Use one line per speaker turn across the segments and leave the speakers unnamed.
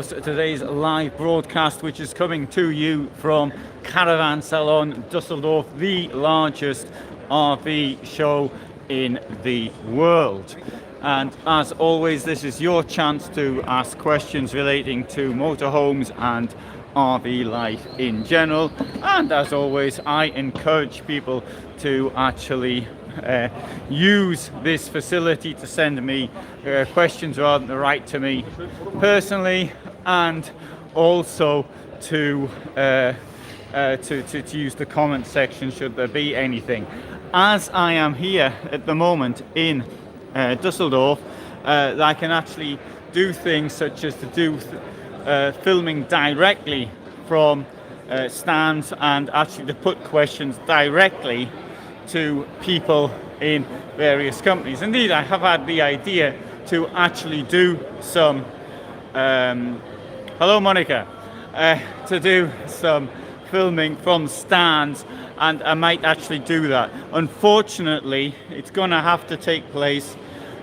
Today's live broadcast, which is coming to you from Caravan Salon, Düsseldorf, the largest RV show in the world. And as always, this is your chance to ask questions relating to motorhomes and RV life in general. And as always, I encourage people to actually use this facility to send me questions rather than write to me personally, and also to use the comment section should there be anything. As I am here at the moment in Düsseldorf, I can actually do things such as to do filming directly from stands, and actually to put questions directly to people in various companies. Indeed, I have had the idea to actually do some hello Monica, to do some filming from stands, and I might actually do that. Unfortunately, it's gonna have to take place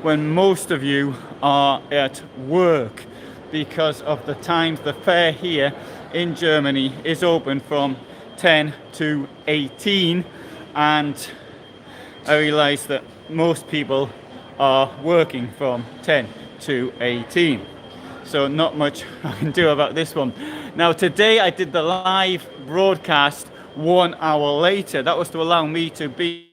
when most of you are at work, because of the times the fair here in Germany is open from 10 to 18, and I realize that most people are working from 10 to 18. So not much I can do about this one. Now today I did the live broadcast 1 hour later. That was to allow me to be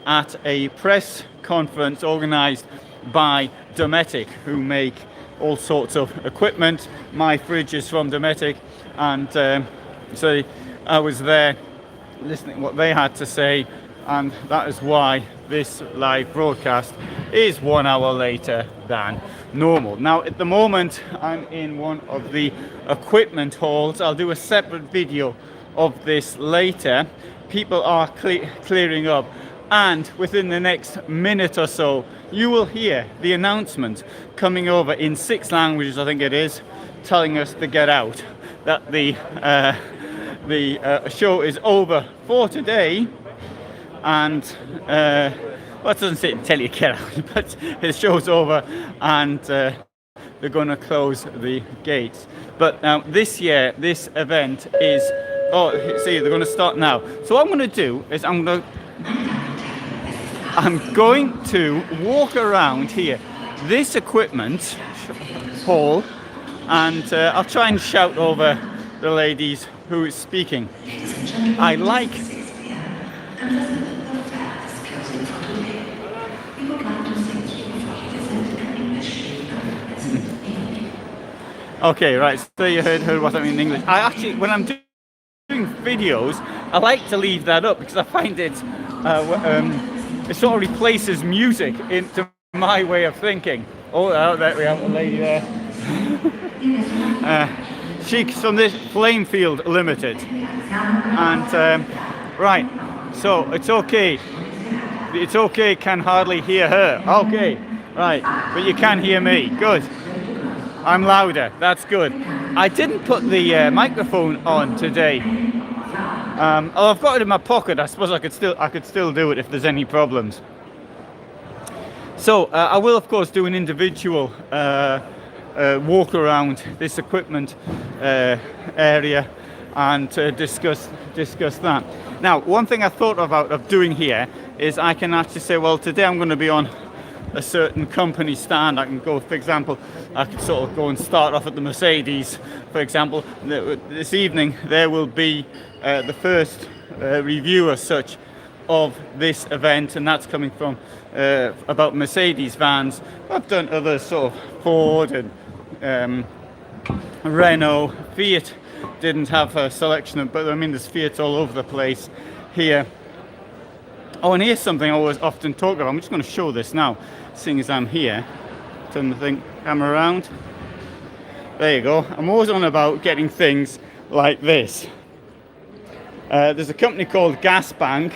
at a press conference organized by Dometic, who make all sorts of equipment. My fridge is from Dometic, and so I was there listening to what they had to say, and that is why this live broadcast is 1 hour later than normal. Now at the moment I'm in one of the equipment halls. I'll do a separate video of this later. People are clearing up, and within the next minute or so you will hear the announcement coming over in 6 languages, I think it is, telling us to get out, that the show is over for today. And well, it doesn't say tell you to get out, but the show's over, and they're going to close the gates. But now this year, this event is, see, they're going to start now. So what I'm going to do is I'm going to walk around here, this equipment hall, and I'll try and shout over the ladies who is speaking. I like. Okay, right, so you heard what I mean in English. I actually, when I'm doing videos, I like to leave that up because I find it sort of replaces music into my way of thinking. Oh, there we have a lady there. She's from this Flamefield Limited. And, right, so it's okay. It's okay, can hardly hear her. Okay, right, but you can hear me. Good. I'm louder, that's good. I didn't put the microphone on today. I've got it in my pocket. I suppose I could still do it if there's any problems. So I will of course do an individual walk around this equipment area and discuss that. Now, one thing I thought of doing here is I can actually say, well, today I'm going to be on a certain company stand. I can go, for example, I could sort of go and start off at the Mercedes, for example. This evening there will be the first review as such of this event, and that's coming from about Mercedes vans. I've done other sort of Ford and Renault. Fiat didn't have a selection, but I mean there's Fiat all over the place here. Oh, and here's something I always often talk about. I'm just going to show this now, seeing as I'm here. Turn the camera around. There you go. I'm always on about getting things like this. There's a company called Gasbank,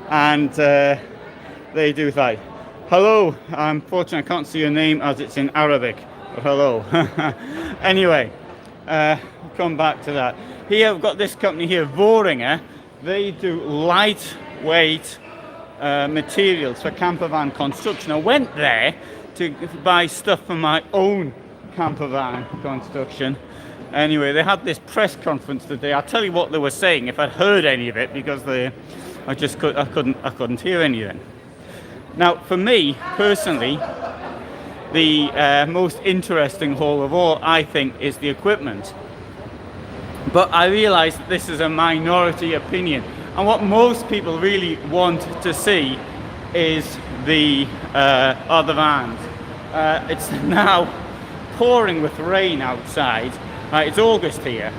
and they do that. Hello. Unfortunately, I can't see your name as it's in Arabic. But hello. Anyway, come back to that. Here I've got this company here, Wavecamper. They do lightweight materials for campervan construction. I went there to buy stuff for my own camper van construction. Anyway, they had this press conference today. I'll tell you what they were saying if I'd heard any of it, because I couldn't hear anything. Now, for me personally, the most interesting haul of all, I think, is the equipment. But I realise that this is a minority opinion, and what most people really want to see is the vans. It's now pouring with rain outside. It's August here,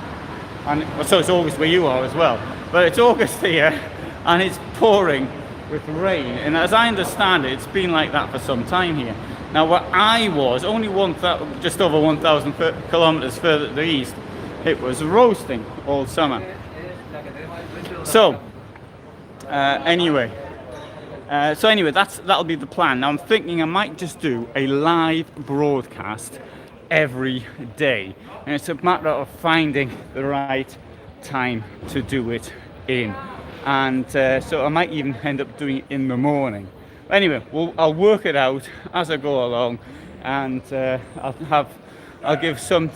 and so it's August where you are as well. But it's August here, and it's pouring with rain. And as I understand it, it's been like that for some time here. Now, where I was, only just over 1,000 kilometers further to the east, it was roasting all summer. So, anyway, that'll be the plan. Now, I'm thinking I might just do a live broadcast every day, and it's a matter of finding the right time to do it in. And so I might even end up doing it in the morning. Anyway, I'll work it out as I go along, and I'll give some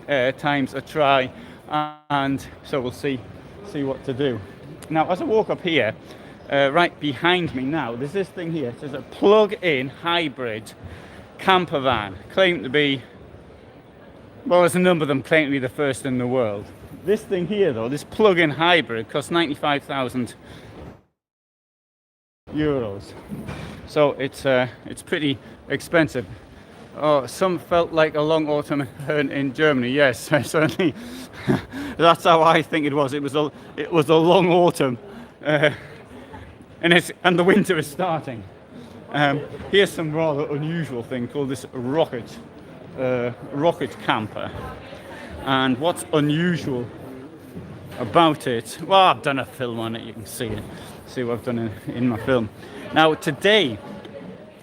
times a try, and so we'll see what to do. Now, as I walk up here, right behind me now, there's this thing here. It says a plug-in hybrid camper van, claimed to be, well, there's a number of them claim to be the first in the world. This thing here, though, this plug-in hybrid, costs 95,000 euros. So it's pretty expensive. Oh, some felt like a long autumn in Germany. Yes, certainly. That's how I think it was. It was a long autumn, and the winter is starting. Here's some rather unusual thing called this rocket camper. And what's unusual about it? Well, I've done a film on it. You can see it. See what I've done in my film. Now today,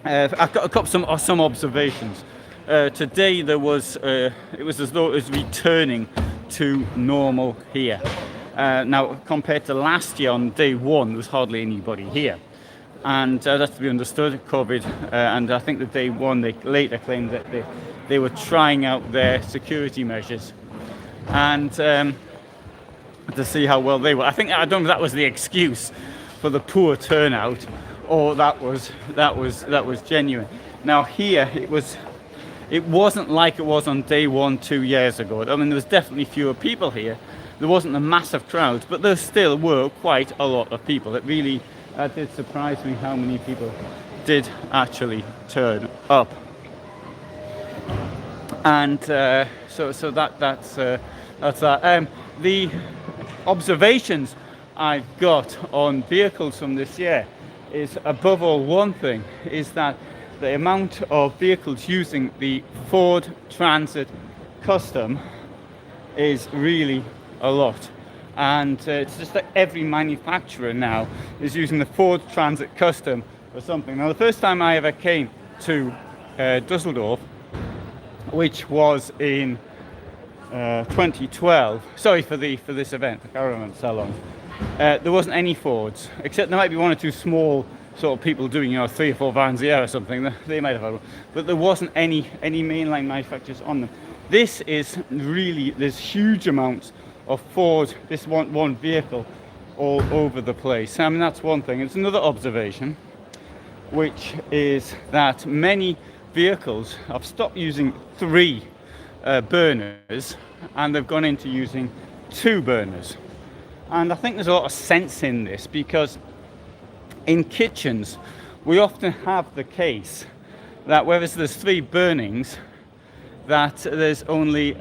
I've got some observations. Today it was as though it was returning to normal here. Now, compared to last year on day one, there was hardly anybody here, and that's to be understood. COVID, and I think that day one they later claimed that they were trying out their security measures, and to see how well they were. I don't know if that was the excuse for the poor turnout, or that was genuine. Now here it wasn't like it was on day one 2 years ago. I mean, there was definitely fewer people here. There wasn't a massive crowd, but there still were quite a lot of people. It really did surprise me how many people did actually turn up. And so that's that. The observations I've got on vehicles from this year is, above all, one thing is that the amount of vehicles using the Ford Transit Custom is really a lot, and it's just that every manufacturer now is using the Ford Transit Custom or something. Now, the first time I ever came to Dusseldorf, which was in 2012, sorry for this event, the Caravan Salon, there wasn't any Fords, except there might be one or two small sort of people doing 3 or 4 vans a year or something. They might have had one, but there wasn't any mainline manufacturers on them. This is really, there's huge amounts of Ford, this one vehicle, all over the place. I mean, that's one thing. It's another observation, which is that many vehicles have stopped using 3 burners, and they've gone into using 2 burners. And I think there's a lot of sense in this, because in kitchens we often have the case that whereas there's 3 burnings, that there's only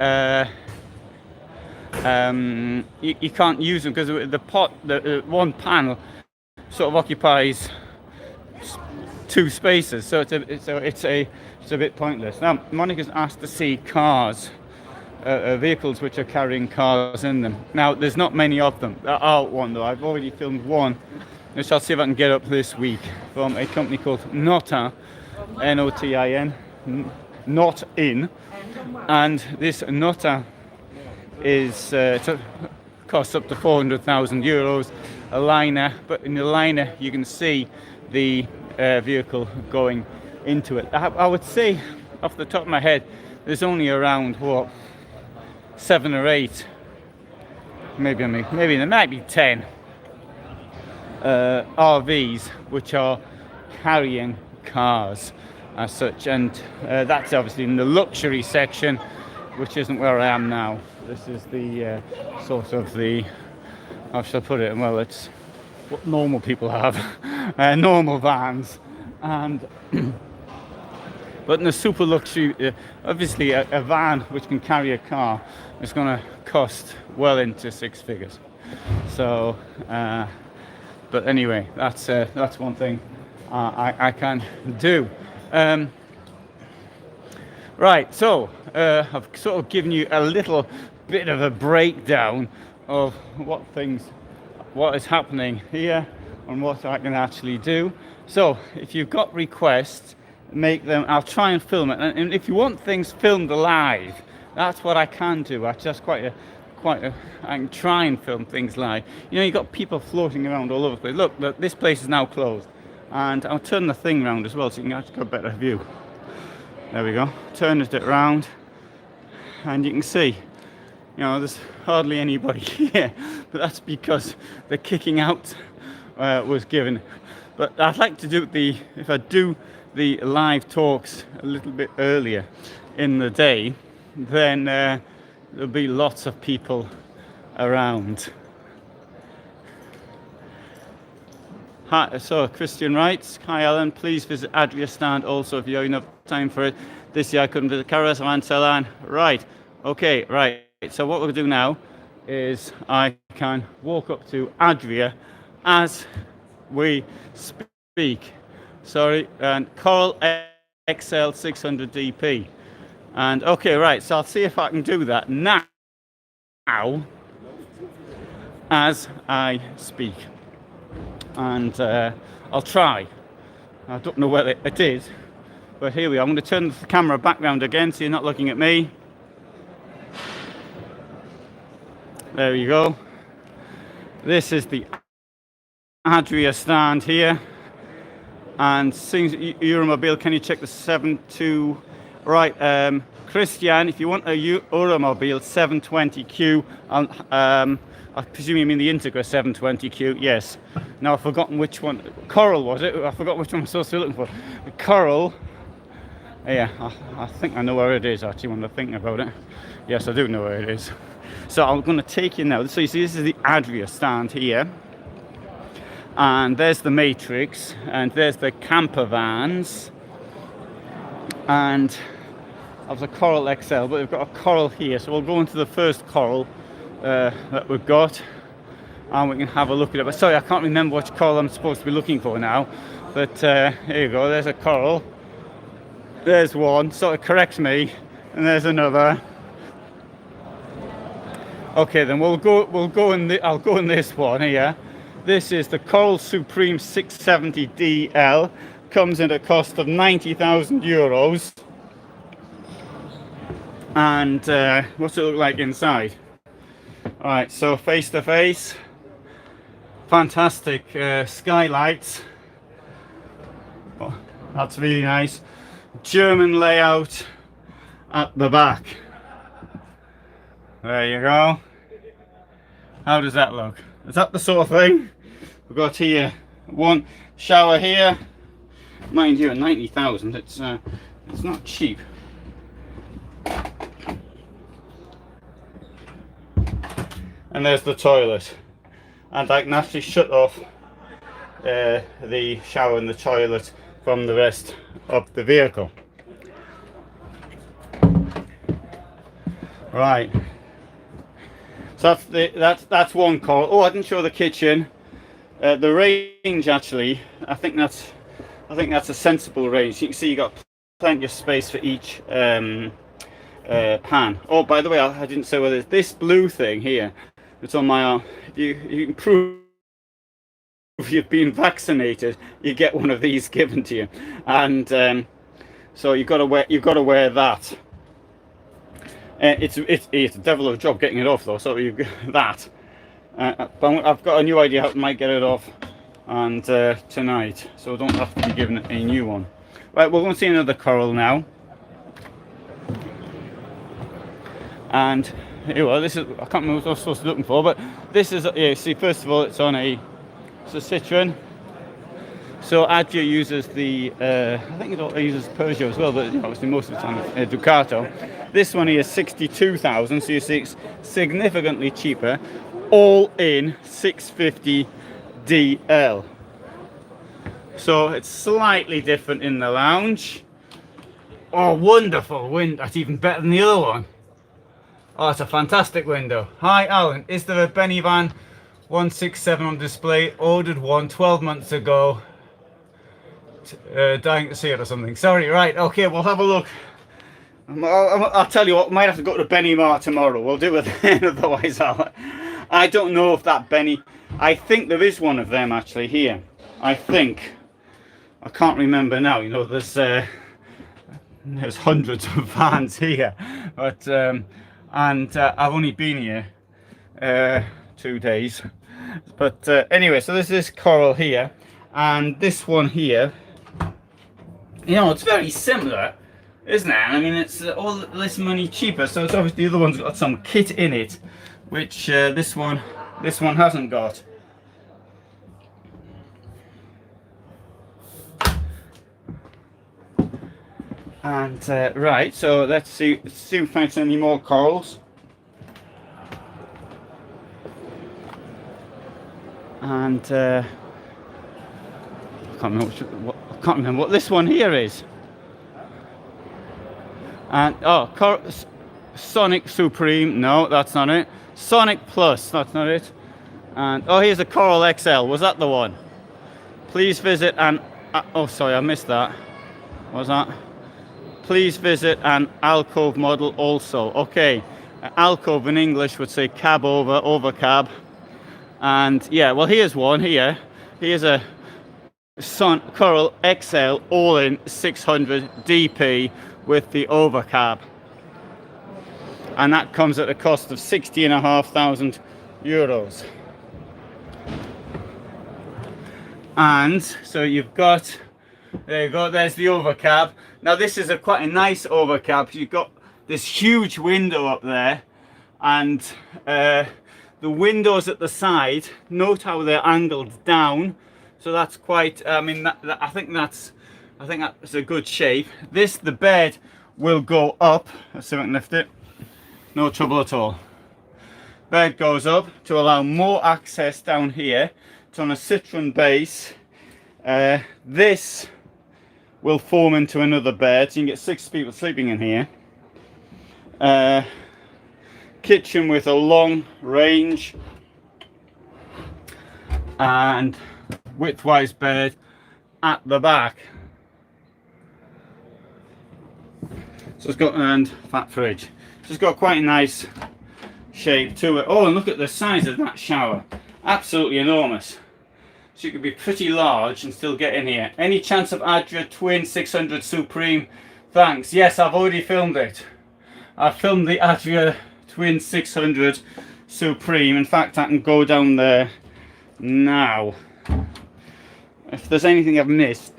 you can't use them because the one panel sort of occupies 2 spaces, so it's a bit pointless. Now, Monica's asked to see cars, vehicles which are carrying cars in them. Now, there's not many of them. There are one though. I've already filmed one, which I'll see if I can get up this week, from a company called Notin, Notin, not in. And this Notin is costs up to 400,000 euros, a liner, but in the liner you can see the vehicle going into it. I would say off the top of my head there's only around what 7 or 8, maybe there might be 10 RVs which are carrying cars as such, and that's obviously in the luxury section, which isn't where I am now. This is the sort of the, how shall I put it, well, it's what normal people have, normal vans, and but in the super luxury, obviously a van which can carry a car is going to cost well into 6 figures. So but anyway, that's one thing I can do. Right, so I've sort of given you a little bit of a breakdown of what is happening here and what I can actually do. So if you've got requests, make them. I'll try and film it, and if you want things filmed live, that's what I can do. That's quite a I can try and film things live. You know, you've got people floating around all over the place. Look, this place is now closed, and I'll turn the thing around as well so you can actually get a better view. There we go. Turn it around, and you can see, you know, there's hardly anybody here, but that's because the kicking out was given. But I'd like to do if I do the live talks a little bit earlier in the day, then there'll be lots of people around. Hi, so Christian writes, hi Alan, please visit Adria stand also if you have enough time for it. This year I couldn't visit Caravan Salon. Right, okay, right. So what we'll do now is I can walk up to Adria as we speak. Sorry, and Coral XL 600 DP. And okay, right, so I'll see if I can do that now as I speak. And I'll try. I don't know whether it is, but here we are. I'm going to turn the camera back round again so you're not looking at me. There you go. This is the Adria stand here. And seems EuraMobil, can you check the 7.2? Right, Christian, if you want a EuraMobil 720Q, I presume you mean the Integra 720Q, yes. Now I've forgotten which one, Coral was it? I forgot which one I'm supposed to be looking for. Coral, yeah, I think I know where it is actually when I think about it. Yes, I do know where it is. So I'm going to take you now. So you see, this is the Adria stand here. And there's the Matrix, and there's the campervans. And of the Coral XL, but we've got a Coral here. So we'll go into the first Coral that we've got, and we can have a look at it. But sorry, I can't remember which Coral I'm supposed to be looking for now. But here you go, there's a Coral. There's one, sort of corrects me, and there's another. Okay, then I'll go in this one here. This is the Coral Supreme 670DL. Comes at a cost of 90,000 euros. And what's it look like inside? Alright, so face to face. Fantastic skylights. Oh, that's really nice. German layout at the back. There you go. How does that look? Is that the sort of thing? We've got here one shower here. Mind you, 90,000. It's not cheap. And there's the toilet, and I can actually shut off the shower and the toilet from the rest of the vehicle. Right. So that's one Coral. Oh, I didn't show the kitchen. The range actually, I think that's a sensible range. You can see you got plenty of space for each pan. Oh, by the way, I didn't say whether this blue thing here. It's on my arm. You can prove you've been vaccinated. You get one of these given to you, and so you've got to wear that. It's a devil of a job getting it off though. So you've got that. But I've got a new idea how I might get it off, and tonight, so don't have to be given a new one. Right, we're going to see another Coral now. And well, this is, I can't remember what I was supposed to be looking for, but this is, yeah, see, first of all, it's a Citroen. So Adria uses the, I think it uses Peugeot as well, but obviously most of the time it's Ducato. This one here is 62,000, so you see it's significantly cheaper, all in 650 DL. So it's slightly different in the lounge. Oh, wonderful window. That's even better than the other one. Oh, it's a fantastic window. Hi, Alan. Is there a Benny Van 167 on display? Ordered one 12 months ago. Dying to see it or something. Sorry, right. Okay, we'll have a look. I'll tell you what, we might have to go to Benny Mar tomorrow. We'll do it then, otherwise I don't know if that Benny... I think there is one of them actually here. I think. I can't remember now. You know, there's hundreds of vans here. But, I've only been here 2 days. But anyway, so there's this Coral here. And this one here, you know, it's very similar, isn't it? I mean, it's all this money cheaper, so it's obviously the other one's got some kit in it, which this one hasn't got. And right, so let's see if we find any more corals. And I can't remember what this one here is. And oh, Sonic Supreme. No, that's not it. Sonic Plus. That's not it. And oh, here's a Coral XL. Was that the one? Please visit an. Oh, sorry, I missed that. What was that? Please visit an alcove model also. Okay, alcove in English would say cab over cab. And yeah, well, here's one here. Here's a Coral XL all in 600 DP with the overcab, and that comes at a cost of 60,500 euros. And so you've got, there you go, there's the overcab. Now this is quite a nice overcab. You've got this huge window up there, and the windows at the side, note how they're angled down. So that's quite, I mean, I think that's a good shape. The bed will go up. Let's see if I can lift it. No trouble at all. Bed goes up to allow more access down here. It's on a Citroen base. This will form into another bed, so you can get 6 people sleeping in here. Kitchen with a long range, and widthwise bed at the back. So it's got, and fat fridge. So it's got quite a nice shape to it. Oh, and look at the size of that shower. Absolutely enormous. So you could be pretty large and still get in here. Any chance of Adria Twin 600 Supreme? Thanks. Yes, I've already filmed it. I filmed the Adria Twin 600 Supreme. In fact, I can go down there now. If there's anything I've missed,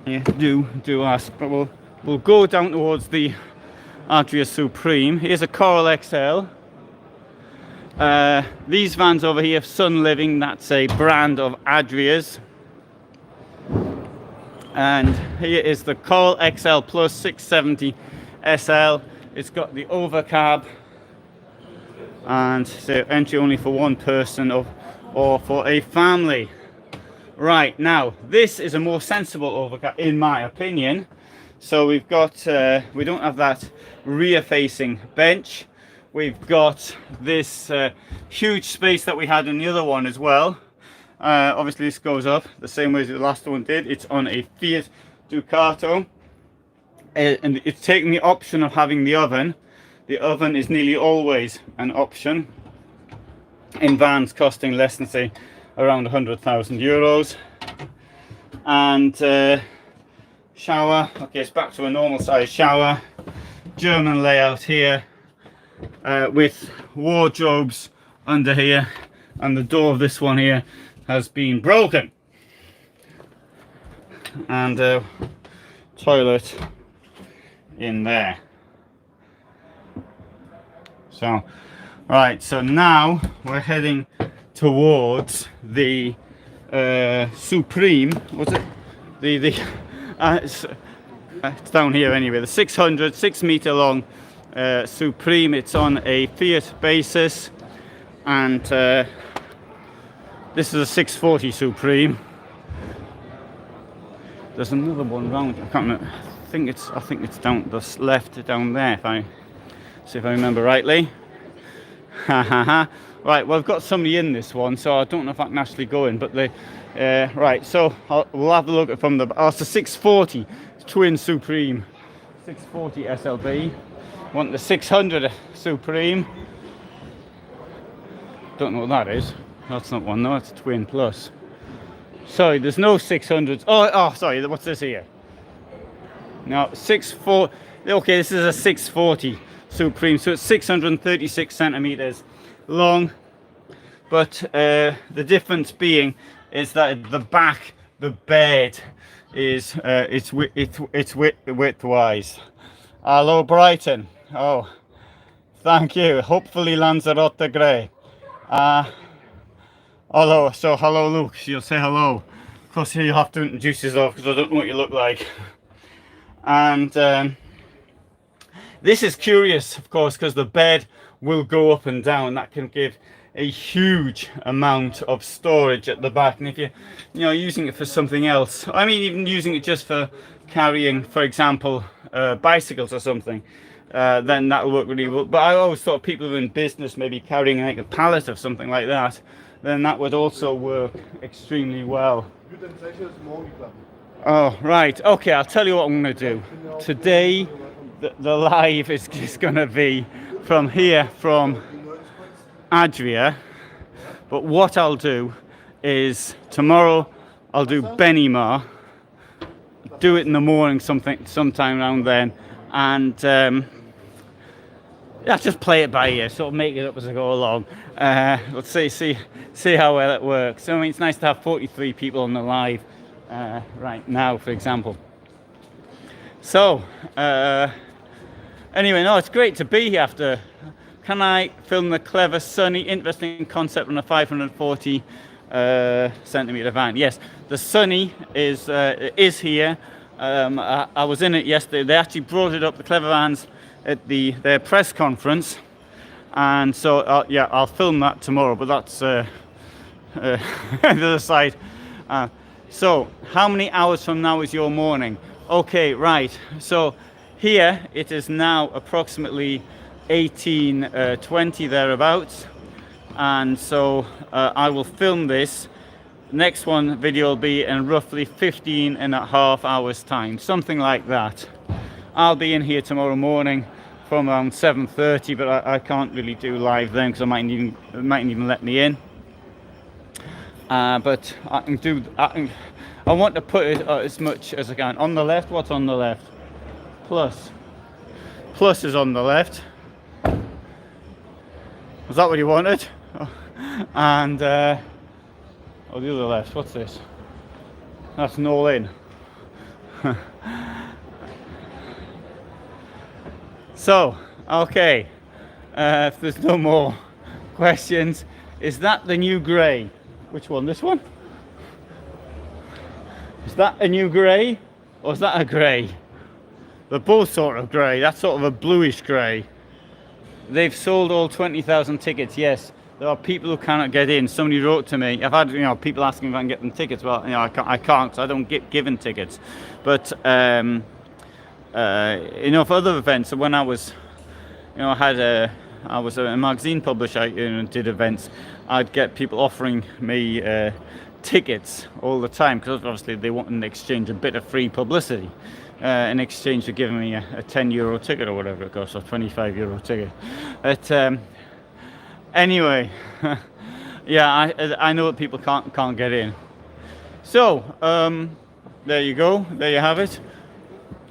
yeah, do ask. But we'll go down towards the Adria Supreme. Here's a Coral XL. These vans over here, Sun Living, that's a brand of Adria's. And here is the Coral XL Plus 670 SL. It's got the overcab, and so entry only for one person or for a family. Right, now this is a more sensible overcab in my opinion. So we've got we don't have that rear facing bench. We've got this huge space that we had in the other one as well. Obviously this goes up the same way as the last one did. It's on a Fiat Ducato, and it's taking the option of having the oven. The oven is nearly always an option in vans costing less than, say, around 100,000 euros. And shower, okay, it's back to a normal size shower. German layout here, with wardrobes under here, and the door of this one here has been broken. And toilet in there. So, right, so now we're heading towards the Supreme, what's it? It's down here anyway, the 600, 6 meter long Supreme. It's on a Fiat basis, and this is a 640 Supreme. There's another one round. I can't remember. I think it's down the left down there. If I remember rightly. Ha ha ha. Right. Well, I've got somebody in this one, so I don't know if I can actually go in. But right. So we'll have a look at from the. Oh, it's a 640 twin Supreme, 640 SLB. Want the 600 Supreme. Don't know what that is. That's not one. No, it's a twin plus. Sorry, there's no 600s. Oh, sorry. What's this here? No, 640. Okay, this is a 640 Supreme, so it's 636 centimeters long. But the difference being is that at the back, the bed is it's width-wise. Hello, Brighton. Oh, thank you. Hopefully Lanzarote Grey. Hello, hello Luke, you'll say hello. Of course here you have to introduce yourself because I don't know what you look like. And this is curious, of course, because the bed will go up and down. That can give a huge amount of storage at the back. And if you're using it for something else, I mean even using it just for carrying, for example, bicycles or something, then that'll work really well. But I always thought people who are in business, maybe carrying like a pallet or something like that, then that would also work extremely well. Oh, right. Okay, I'll tell you what I'm going to do. Today, the live is going to be from here, from Adria. But what I'll do is tomorrow I'll do Benimar. Do it in the morning, sometime around then, and yeah, just play it by ear, sort of make it up as I go along. Let's see how well it works. So I mean, it's nice to have 43 people on the live right now, for example. So anyway, no, it's great to be here after. Can I film the clever, sunny, interesting concept on a 540 centimeter van? Yes, the sunny is here. I was in it yesterday. They actually brought it up, the clever vans, at their press conference, and so yeah, I'll film that tomorrow. But that's the other side. So, how many hours from now is your morning? Okay, right. So here it is now approximately 18:20 thereabouts, and so I will film this. Next one video will be in roughly 15.5 hours time, something like that. I'll be in here tomorrow morning from around 7:30, but I can't really do live then because it mightn't even let me in. But I can do. I want to put it as much as I can. On the left, what's on the left? Plus. Plus is on the left. Was that what you wanted? And oh, the other left. What's this? That's an all-in. So, okay. If there's no more questions, is that the new grey? Which one? This one? Is that a new grey, or is that a grey? They're both sort of grey. That's sort of a bluish grey. They've sold all 20,000 tickets. Yes, there are people who cannot get in. Somebody wrote to me. I've had people asking if I can get them tickets. Well, I can't because I don't get given tickets. But for other events, when I was, I was a magazine publisher and did events, I'd get people offering me tickets all the time because obviously they want in exchange a bit of free publicity. In exchange for giving me a €10 ticket or whatever it costs, or €25 ticket. But anyway, yeah, I know that people can't get in. So there you go. There you have it.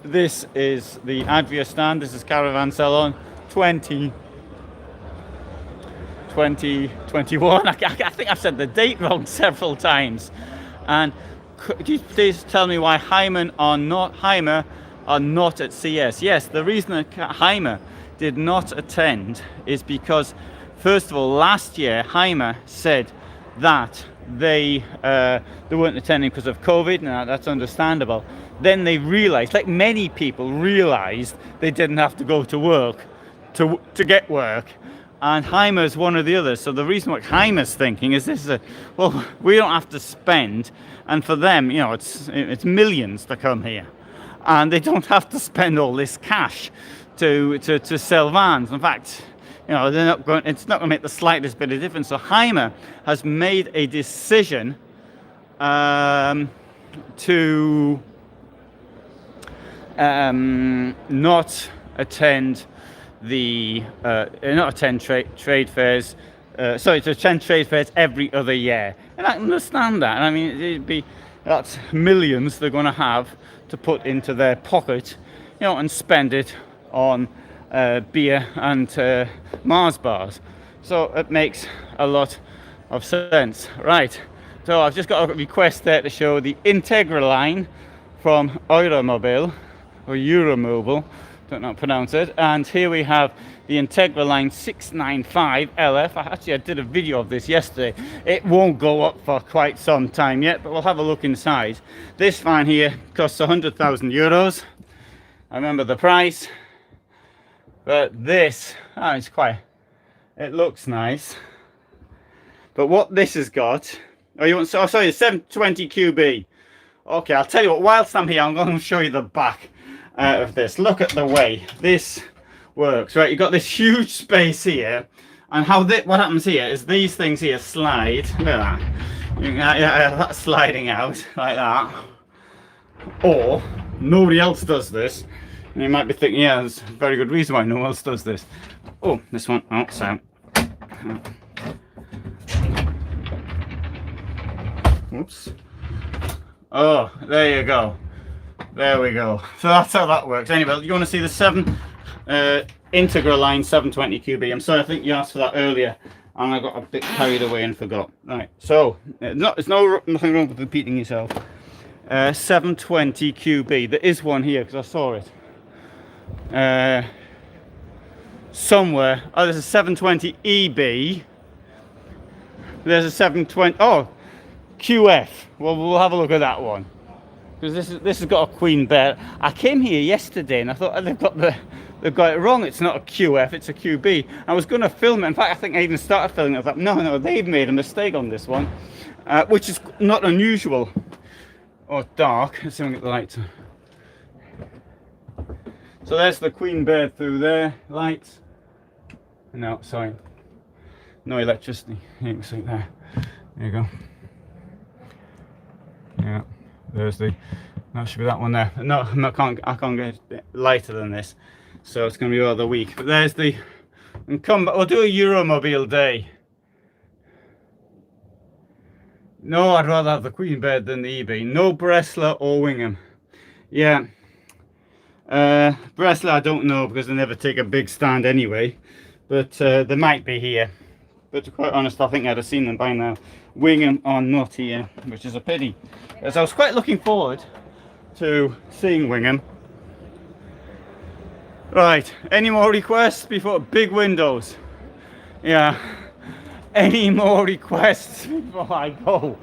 This is the Adria stand. This is Caravan Salon 2021. I think I've said the date wrong several times. And could you please tell me why Hymer are not at CS? Yes, the reason that Hymer did not attend is because, first of all, last year Hymer said that they weren't attending because of COVID. Now that's understandable. Then they realized, like many people realized, they didn't have to go to work to get work, and Hymer's one of the others. So the reason what Hymer's thinking is this: well, we don't have to spend, and for them, you know, it's millions to come here, and they don't have to spend all this cash to sell vans. In fact, you know, it's not going to make the slightest bit of difference. So Hymer has made a decision to not attend trade fairs. To attend trade fairs every other year, and I understand that. I mean, that's millions they're going to have to put into their pocket, you know, and spend it on beer and Mars bars. So it makes a lot of sense, right? So I've just got a request there to show the Integra line from EuraMobil or EuraMobil, don't know how to pronounce it. And here we have the Integra line 695 LF. I did a video of this yesterday. It won't go up for quite some time yet, but we'll have a look inside. This van here costs 100,000 euros. I remember the price. But this, it looks nice. But what this has got, sorry, 720 QB. Okay, I'll tell you what, whilst I'm here, I'm going to show you the back of this. Look at the way this works, right? You've got this huge space here, and what happens here is these things here slide. Look at that. That's sliding out like that. Or nobody else does this. And you might be thinking, yeah, there's a very good reason why no one else does this. Oh, this one. Oh, so. Oops. Oh, there you go. There we go. So that's how that works. Anyway, you want to see the Integra line 720 QB. I'm sorry, I think you asked for that earlier, and I got a bit carried away and forgot. Right. So there's nothing wrong with repeating yourself. 720 QB. There is one here because I saw it. Somewhere. Oh, there's a 720 EB. There's a 720. Oh, QF. Well, we'll have a look at that one, because this has got a queen bed. I came here yesterday and I thought they've got it wrong. It's not a QF, it's a QB. I was going to film it. In fact, I think I even started filming it. I thought, no, they've made a mistake on this one, which is not unusual. Oh, dark. Let's see if I can get the lights on. So there's the queen bed through there. Lights. No, sorry. No electricity. You can see there. There you go. Yeah, there's that should be that one there. No, I can't get it lighter than this, so it's going to be rather weak. But there's we'll do a EuraMobil day. No, I'd rather have the queen bed than the EB. No Bürstner or Wingamm. Yeah, Bürstner I don't know, because they never take a big stand anyway, but they might be here. But to be quite honest, I think I'd have seen them by now. Wingamm are not here, which is a pity, as I was quite looking forward to seeing Wingamm. Right, any more requests before big windows? Yeah, any more requests before I go?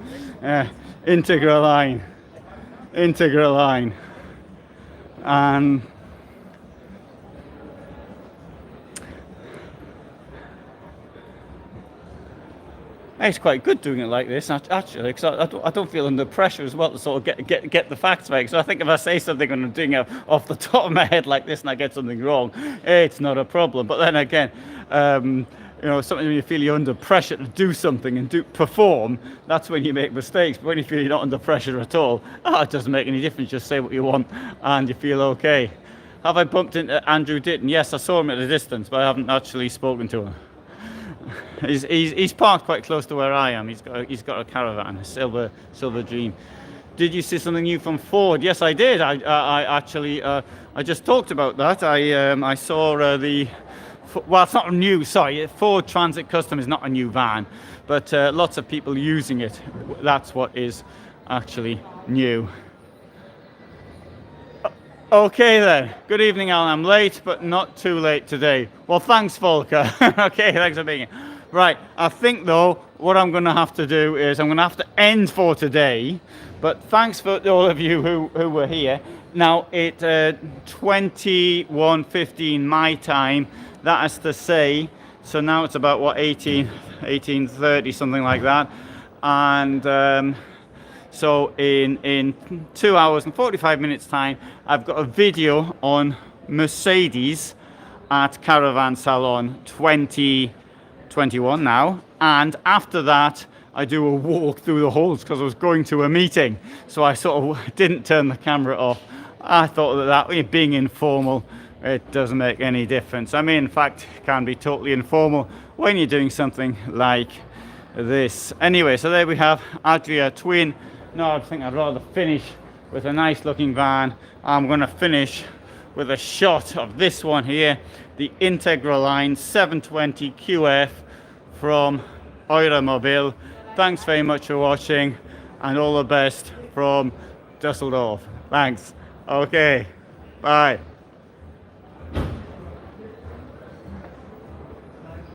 Integra line, and it's quite good doing it like this, actually, because I don't feel under pressure as well to sort of get the facts right. So I think if I say something and I'm doing it off the top of my head like this and I get something wrong, it's not a problem. But then again, you know, something when you feel you're under pressure to do something and perform, that's when you make mistakes. But when you feel you're not under pressure at all, it doesn't make any difference. Just say what you want and you feel okay. Have I bumped into Andrew Ditton? Yes, I saw him at a distance, but I haven't actually spoken to him. He's parked quite close to where I am. He's got a caravan, a silver dream. Did you see something new from Ford? Yes, I did. I actually I just talked about that. I saw well, it's not new. Sorry, Ford Transit Custom is not a new van, but lots of people using it. That's what is actually new. Okay then, good evening Alan. I'm late, but not too late today. Well, thanks Volker. Okay, thanks for being here. Right, I think though, what I'm going to have to do is I'm going to have to end for today, but thanks for all of you who were here. Now, it's 21:15 my time, that is to say, so now it's about, what, 18:30, something like that, and so in 2 hours and 45 minutes time, I've got a video on Mercedes at Caravan Salon 2021 now. And after that, I do a walk through the halls because I was going to a meeting. So I sort of didn't turn the camera off. I thought that being informal, it doesn't make any difference. I mean, in fact, it can be totally informal when you're doing something like this. Anyway, so there we have Adria twin. No, I think I'd rather finish with a nice looking van. I'm going to finish with a shot of this one here, the Integral Line 720 QF from EuraMobil. Thanks very much for watching and all the best from Düsseldorf. Thanks. Okay, bye.